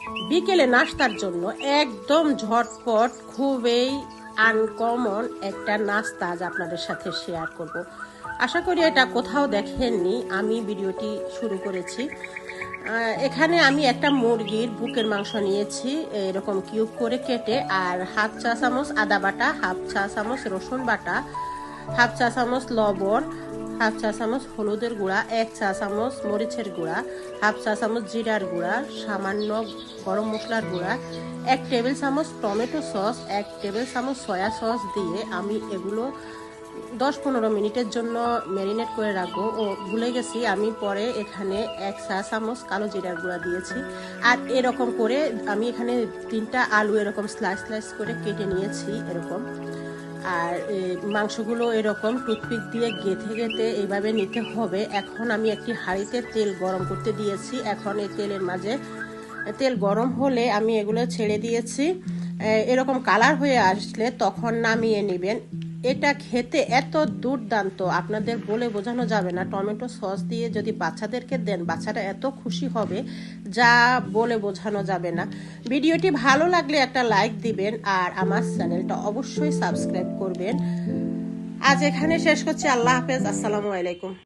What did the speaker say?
বিকেলে নাস্তার জন্য একদম ঝটপট খুবই আনকমন একটা নাস্তা আজ আপনাদের সাথে শেয়ার করব। আশা করি এটা কোথাও দেখেননি, আমি ভিডিওটি শুরু করেছি। এখানে আমি একটা মুরগির বুকের মাংস নিয়েছি, এরকম কিউব করে কেটে, আর হাফ চা চামচ আদা বাটা, হাফ চা চামচ রসুন বাটা, হাফ চা চামচ লবণ, হাফ চা চামচ হলুদের গুঁড়া, 1 চা চামচ মরিচের গুঁড়া, হাফ চা চামচ জিরার গুঁড়া, সামান্য গরম মশলার গুঁড়া, 1 টেবিল চামচ টমেটো সস, 1 টেবিল চামচ সয়া সস দিয়ে আমি এগুলো 10-15 মিনিটের জন্য ম্যারিনেট করে রাখবো। ও ভুলে গেছি, আমি পরে এখানে 1 চা চামচ কালো জিরার গুঁড়া দিয়েছি। আর এরকম করে আমি এখানে 3টা আলু এরকম স্লাইস স্লাইস করে কেটে নিয়েছি এরকম। আর মাংসগুলো এরকম টুথপিক দিয়ে গেঁথে গেঁথে এইভাবে নিতে হবে। এখন আমি একটি হাঁড়িতে তেল গরম করতে দিয়েছি। এখন এই তেলের মাঝে তেল গরম হলে আমি এগুলো ছেড়ে দিয়েছি। এরকম কালার হয়ে আসলে তখন নামিয়ে নেবেন। এটা খেতে এত দুর্দান্ত, আপনাদের বলে বোঝানো যাবে না। টমেটো সস দিয়ে যদি বাচ্চাদেরকে দেন, বাচ্চারা এত খুশি হবে যা বলে বোঝানো যাবে না। ভিডিওটি ভালো লাগলে একটা লাইক দিবেন আর আমার চ্যানেলটা অবশ্যই সাবস্ক্রাইব করবেন। আজ এখানে শেষ করছি। আল্লাহ হাফেজ, আসসালামু আলাইকুম।